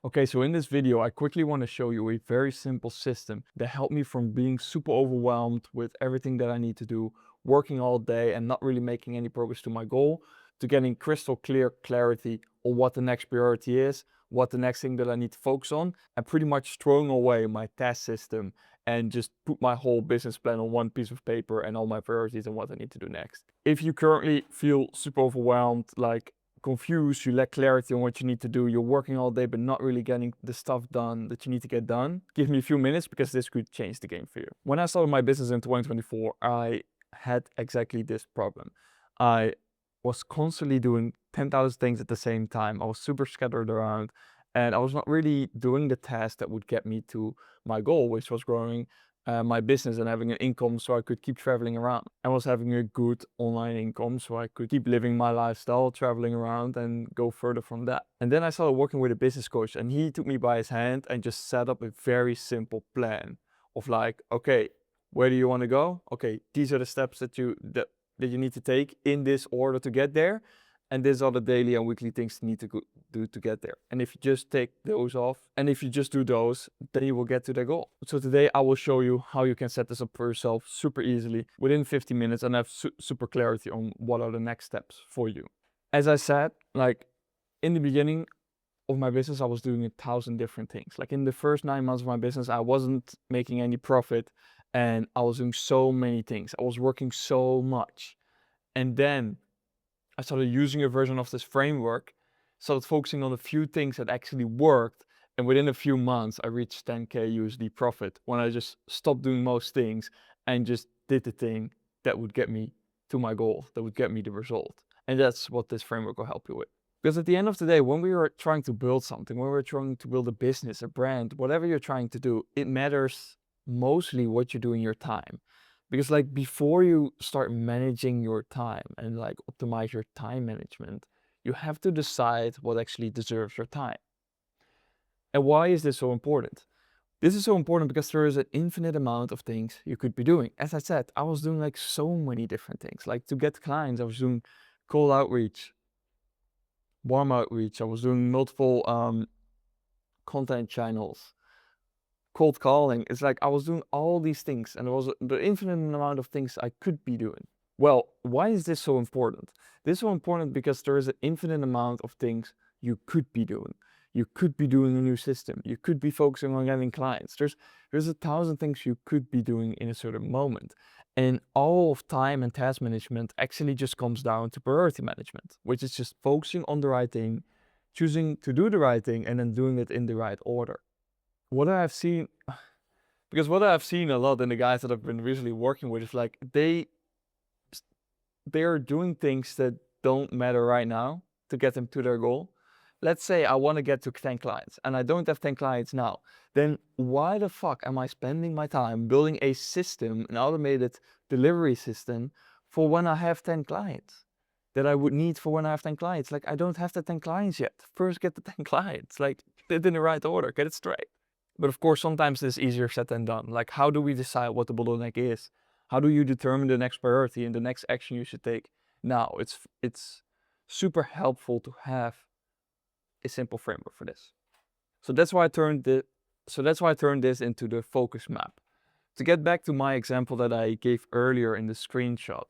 Okay, so in this video, I quickly want to show you a very simple system that helped me from being super overwhelmed with everything that I need to do, working all day and not really making any progress to my goal, to getting crystal clear clarity on what the next priority is, what the next thing that I need to focus on, and pretty much throwing away my task system and just put my whole business plan on one piece of paper and all my priorities and what I need to do next. If you currently feel super overwhelmed, like confused, you lack clarity on what you need to do, you're working all day but not really getting the stuff done that you need to get done, give me a few minutes because this could change the game for you. When I started my business in 2024, I had exactly this problem. I was constantly doing 10,000 things at the same time. I was super scattered around and I was not really doing the task that would get me to my goal, which was growing my business and having an income so I could keep traveling around. I was having a good online income so I could keep living my lifestyle, traveling around and go further from that. And then I started working with a business coach and he took me by his hand and just set up a very simple plan of like, okay, where do you want to go? Okay, these are the steps that you need to take in this order to get there. And these are the daily and weekly things you need to do to get there. And if you just take those off, and if you just do those, then you will get to the goal. So today I will show you how you can set this up for yourself super easily within 50 minutes and have super clarity on what are the next steps for you. As I said, like in the beginning of my business, I was doing 1,000 different things. Like in the first 9 months of my business, I wasn't making any profit and I was doing so many things. I was working so much. And then I started using a version of this framework, started focusing on a few things that actually worked, and within a few months I reached 10K USD profit when I just stopped doing most things and just did the thing that would get me to my goal, that would get me the result. And that's what this framework will help you with. Because at the end of the day, when we are trying to build something, when we're trying to build a business, a brand, whatever you're trying to do, it matters mostly what you do in your time. Because like before you start managing your time and like optimize your time management, you have to decide what actually deserves your time. And why is this so important? This is so important because there is an infinite amount of things you could be doing. As I said, I was doing like so many different things. Like to get clients, I was doing cold outreach, warm outreach. I was doing multiple content channels, cold calling. It's like I was doing all these things and there was the infinite amount of things I could be doing. Well, why is this so important? This is so important because there is an infinite amount of things you could be doing. You could be doing a new system. You could be focusing on getting clients. There's 1,000 things you could be doing in a certain moment. And all of time and task management actually just comes down to priority management, which is just focusing on the right thing, choosing to do the right thing, and then doing it in the right order. What I've seen, because what I've seen a lot in the guys that I've been recently working with is like they are doing things that don't matter right now to get them to their goal. Let's say I want to get to 10 clients and I don't have 10 clients now. Then why the fuck am I spending my time building a system, an automated delivery system for when I have 10 clients that I would need for when I have 10 clients? Like I don't have the 10 clients yet. First get the 10 clients, like get it in the right order, get it straight. But of course, sometimes it's easier said than done. Like how do we decide what the bottleneck is? How do you determine the next priority and the next action you should take? Now, it's super helpful to have a simple framework for this. So that's why I turned this into the focus map. To get back to my example that I gave earlier in the screenshot,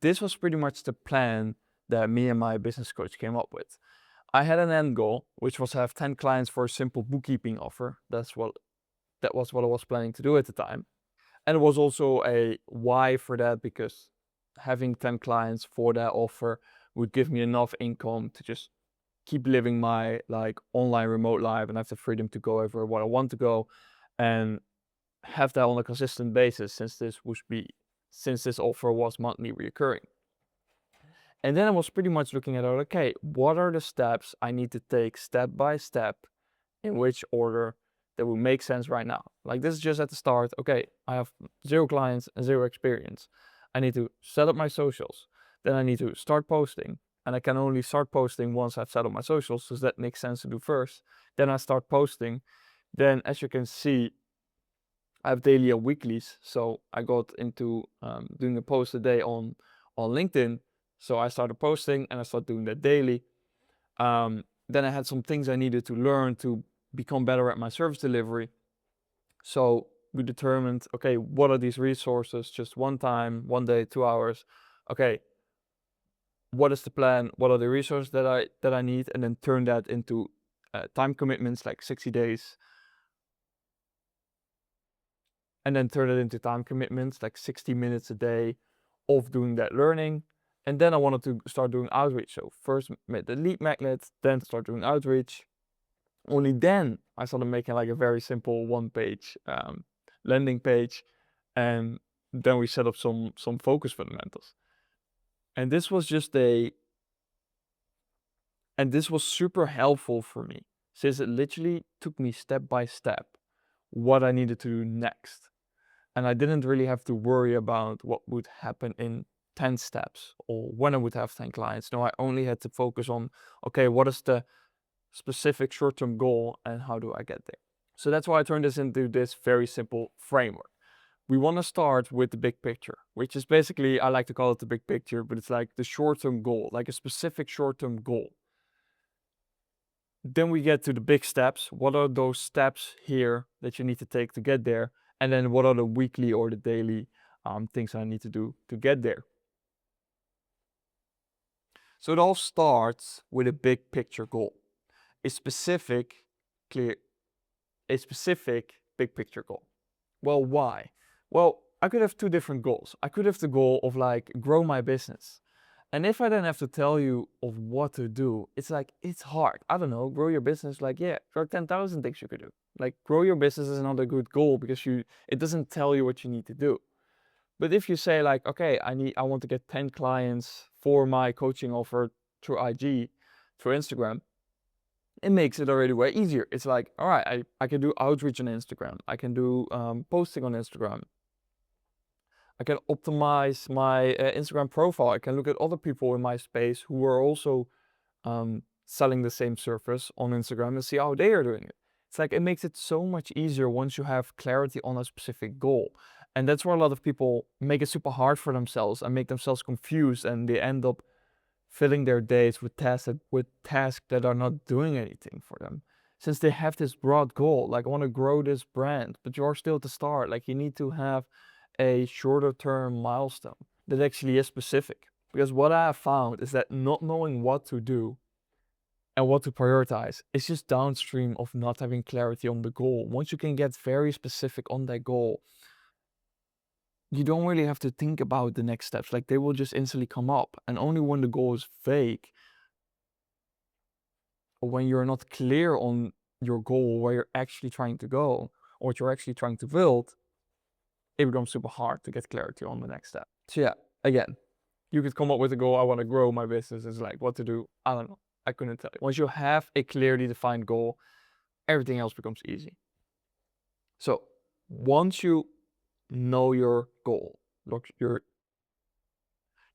this was pretty much the plan that me and my business coach came up with. I had an end goal, which was to have 10 clients for a simple bookkeeping offer. That was what I was planning to do at the time. And there was also a why for that, because having 10 clients for that offer would give me enough income to just keep living my like online remote life and have the freedom to go everywhere where I want to go and have that on a consistent basis since this offer was monthly recurring. And then I was pretty much looking at, okay, what are the steps I need to take step by step, in which order that would make sense right now. Like this is just at the start. Okay, I have 0 clients and 0 experience. I need to set up my socials. Then I need to start posting. And I can only start posting once I've set up my socials, so that makes sense to do first. Then I start posting. Then as you can see, I have daily and weeklies. So I got into doing a post a day on LinkedIn. So I started posting and I started doing that daily. Then I had some things I needed to learn to become better at my service delivery. So we determined, okay, what are these resources? Just one time, 1 day, 2 hours. Okay, what is the plan? What are the resources that I need? And then turn that into time commitments, like 60 days. And then turn it into time commitments, like 60 minutes a day of doing that learning. And then I wanted to start doing outreach. So first made the lead magnet, then start doing outreach. Only then I started making like a very simple 1-page landing page, and then we set up some focus fundamentals. And this was super helpful for me, since it literally took me step by step what I needed to do next. And I didn't really have to worry about what would happen in 10 steps or when I would have 10 clients. No, I only had to focus on, okay, what is the specific short-term goal and how do I get there? So that's why I turned this into this very simple framework. We want to start with the big picture, which is basically, I like to call it the big picture, but it's like the short-term goal, like a specific short-term goal. Then we get to the big steps. What are those steps here that you need to take to get there? And then what are the weekly or the daily things I need to do to get there? So it all starts with a big picture goal, a specific, big picture goal. Well, why? Well, I could have two different goals. I could have the goal of like grow my business. And if I then have to tell you of what to do, it's like, it's hard. I don't know, grow your business, like, yeah, there are 10,000 things you could do. Like, grow your business is not a good goal because it doesn't tell you what you need to do. But if you say like, okay, I want to get 10 clients for my coaching offer through IG, through Instagram, it makes it already way easier. It's like, all right, I can do outreach on Instagram. I can do posting on Instagram. I can optimize my Instagram profile. I can look at other people in my space who are also selling the same service on Instagram and see how they are doing it. It's like, it makes it so much easier once you have clarity on a specific goal. And that's where a lot of people make it super hard for themselves and make themselves confused, and they end up filling their days with tasks that are not doing anything for them. Since they have this broad goal, like, I want to grow this brand, but you're still at the start. Like, you need to have a shorter term milestone that actually is specific. Because what I have found is that not knowing what to do and what to prioritize is just downstream of not having clarity on the goal. Once you can get very specific on that goal, you don't really have to think about the next steps. Like, they will just instantly come up. And only when the goal is vague, or when you're not clear on your goal, where you're actually trying to go, or what you're actually trying to build, it becomes super hard to get clarity on the next step. So yeah, again, you could come up with a goal. I want to grow my business. It's like, what to do? I don't know. I couldn't tell you. Once you have a clearly defined goal, everything else becomes easy. So once you know your goal, your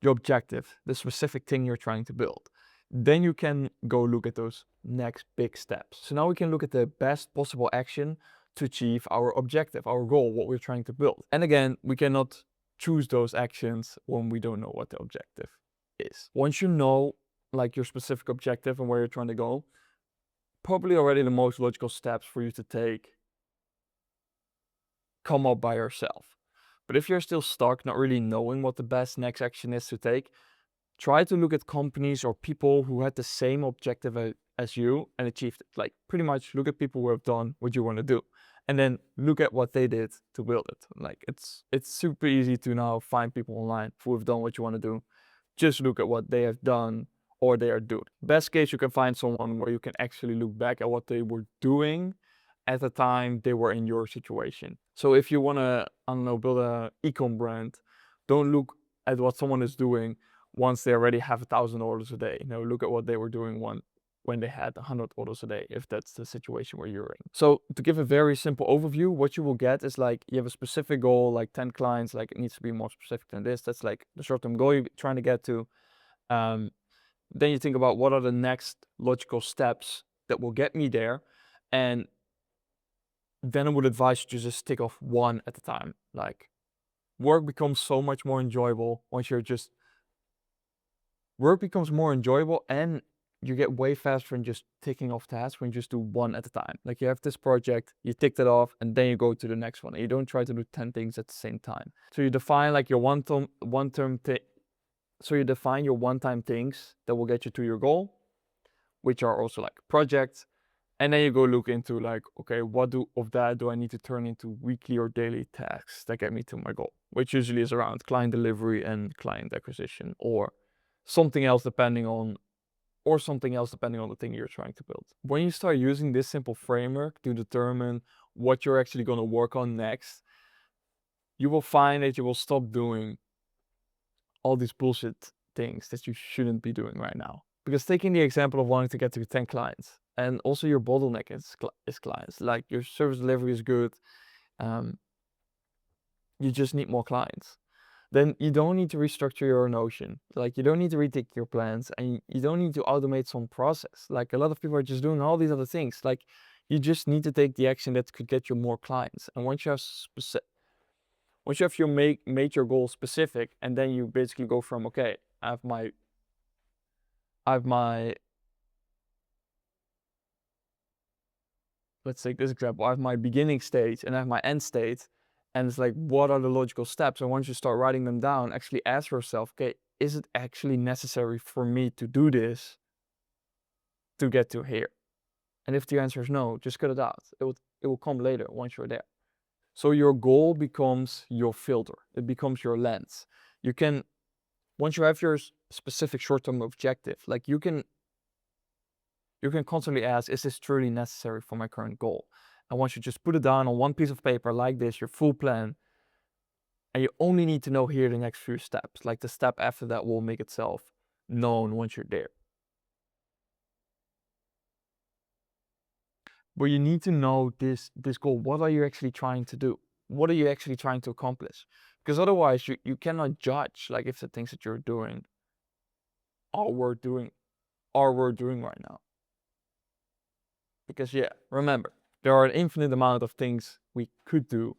objective, the specific thing you're trying to build, then you can go look at those next big steps. So now we can look at the best possible action to achieve our objective, our goal, what we're trying to build. And again, we cannot choose those actions when we don't know what the objective is. Once you know like your specific objective and where you're trying to go, probably already the most logical steps for you to take come up by yourself. But if you're still stuck, not really knowing what the best next action is to take, try to look at companies or people who had the same objective as you and achieved it. Like, pretty much look at people who have done what you want to do, and then look at what they did to build it. Like, it's super easy to now find people online who have done what you want to do. Just look at what they have done or they are doing. Best case, you can find someone where you can actually look back at what they were doing at the time they were in your situation. So if you want to, I don't know, build a e-com brand, don't look at what someone is doing once they already have 1,000 orders a day. No, look at what they were doing when they had 100 orders a day, if that's the situation where you're in. So to give a very simple overview, what you will get is like, you have a specific goal, like 10 clients, like it needs to be more specific than this. That's like the short-term goal you're trying to get to. Then you think about what are the next logical steps that will get me there. And then I would advise you to just tick off one at a time. Like, work becomes so much more enjoyable once you're just, work becomes more enjoyable and you get way faster than just ticking off tasks when you just do one at a time. Like, you have this project, you tick that off, and then you go to the next one. And you don't try to do 10 things at the same time. So you define like your so you define your one-time things that will get you to your goal, which are also like projects. And then you go look into like, okay, what of that do I need to turn into weekly or daily tasks that get me to my goal, which usually is around client delivery and client acquisition, or something else depending on the thing you're trying to build. When you start using this simple framework to determine what you're actually going to work on next, you will find that you will stop doing all these bullshit things that you shouldn't be doing right now. Because taking the example of wanting to get to 10 clients, and also your bottleneck is clients. Like, your service delivery is good, you just need more clients. Then you don't need to restructure your Notion. Like, you don't need to rethink your plans, and you don't need to automate some process. Like, a lot of people are just doing all these other things. Like, you just need to take the action that could get you more clients. And once you have made your goal specific, and then you basically go from, okay, I have my let's take this example. I have my beginning state and I have my end state, and it's like, what are the logical steps? And once you start writing them down, actually ask yourself, okay, is it actually necessary for me to do this to get to here? And if the answer is no, just cut it out. It will come later once you're there. So your goal becomes your filter. It becomes your lens. You can, once you have your specific short-term objective, like, you can constantly ask, is this truly necessary for my current goal? And once you just put it down on one piece of paper like this, your full plan, and you only need to know here the next few steps. Like, the step after that will make itself known once you're there. But you need to know this goal. What are you actually trying to do? What are you actually trying to accomplish? Because otherwise you cannot judge, like, if the things that you're doing are worth doing right now. Because, yeah, remember, there are an infinite amount of things we could do,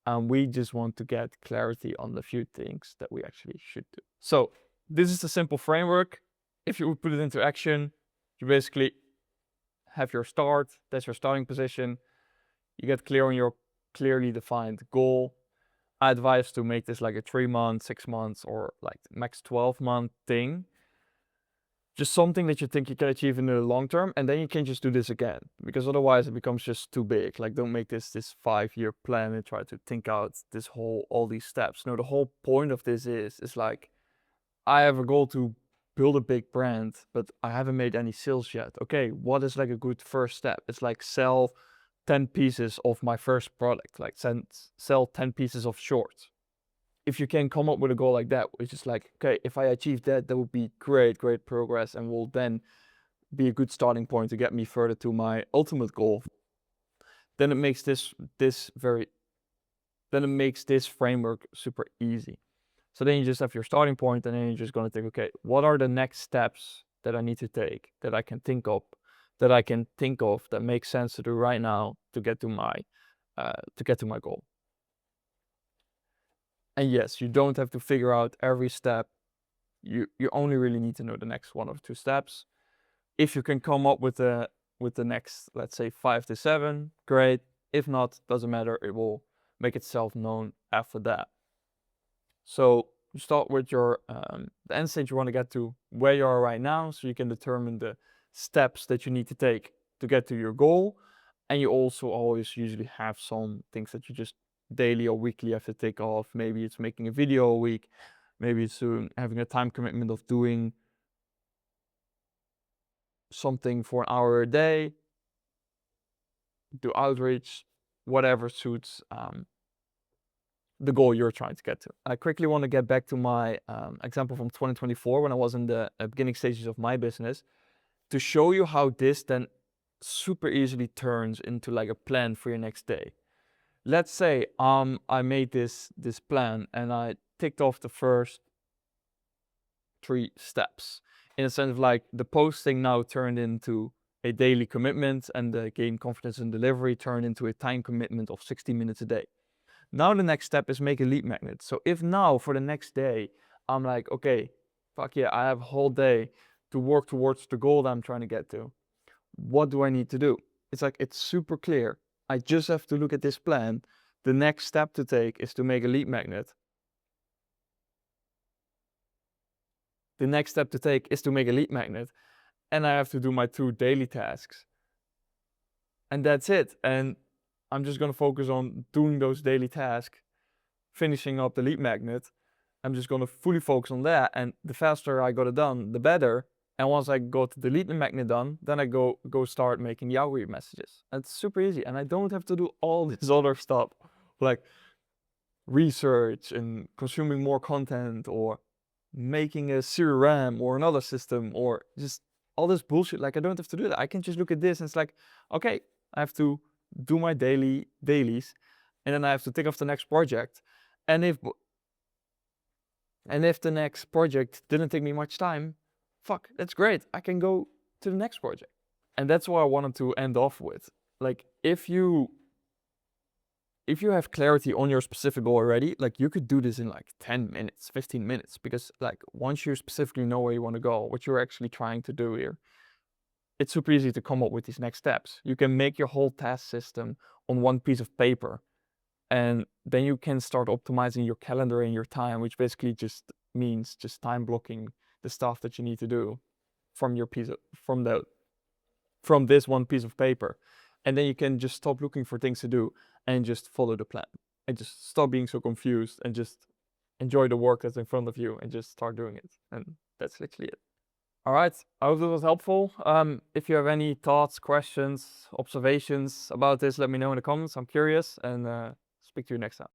and we just want to get clarity on the few things that we actually should do. So this is the simple framework. If you would put it into action, you basically have your start. That's your starting position. You get clear on your clearly defined goal. I advise to make this like a 3 month, 6 months, or like max 12-month thing. Just something that you think you can achieve in the long term, and then you can just do this again, because otherwise it becomes just too big. Like, don't make this 5-year plan and try to think out all these steps. No, the whole point of this is like, I have a goal to build a big brand, but I haven't made any sales yet. Okay, what is like a good first step? It's like, sell 10 pieces of my first product, like sell 10 pieces of shorts. If you can come up with a goal like that, which is like, okay, if I achieve that, that would be great progress, and will then be a good starting point to get me further to my ultimate goal. Then it makes this framework super easy. So then you just have your starting point, and then you're just gonna think, okay, what are the next steps that I need to take, that I can think of, that makes sense to do right now to get to my goal. And yes, you don't have to figure out every step. You only really need to know the next 1 or 2 steps. If you can come up with the next, let's say, 5 to 7, great. If not, doesn't matter. It will make itself known after that. So you start with your the end state you want to get to, where you are right now, so you can determine the steps that you need to take to get to your goal. And you also always usually have some things that you just daily or weekly have to take off. Maybe it's making a video a week. Maybe it's having a time commitment of doing something for an hour a day, do outreach, whatever suits the goal you're trying to get to. I quickly want to get back to my example from 2024, when I was in the beginning stages of my business, to show you how this then super easily turns into like a plan for your next day. Let's say I made this plan and I ticked off the first 3 steps, in a sense of like, the posting now turned into a daily commitment, and the gain confidence in delivery turned into a time commitment of 60 minutes a day. Now the next step is make a lead magnet. So if now for the next day I'm like, okay, fuck yeah, I have a whole day to work towards the goal that I'm trying to get to. What do I need to do? It's like, it's super clear. I just have to look at this plan. The next step to take is to make a lead magnet. The next step to take is to make a lead magnet. And I have to do my 2 daily tasks. And that's it. And I'm just going to focus on doing those daily tasks, finishing up the lead magnet. I'm just going to fully focus on that. And the faster I got it done, the better. And once I got the lead magnet done, then I go start making the outreach messages. And it's super easy. And I don't have to do all this other stuff like research and consuming more content or making a CRM or another system or just all this bullshit. Like, I don't have to do that. I can just look at this and it's like, okay, I have to do my dailies, and then I have to tick off the next project. And if the next project didn't take me much time, fuck, that's great. I can go to the next project. And that's what I wanted to end off with. Like, if you have clarity on your specific goal already, like, you could do this in like 10 minutes, 15 minutes, because like, once you specifically know where you want to go, what you're actually trying to do here, it's super easy to come up with these next steps. You can make your whole task system on one piece of paper, and then you can start optimizing your calendar and your time, which basically just means just time blocking the stuff that you need to do from this one piece of paper. And then you can just stop looking for things to do and just follow the plan and just stop being so confused and just enjoy the work that's in front of you and just start doing it. And that's literally it. All right, I hope this was helpful. If you have any thoughts, questions, observations about this, let me know in the comments. I'm curious, and speak to you next time.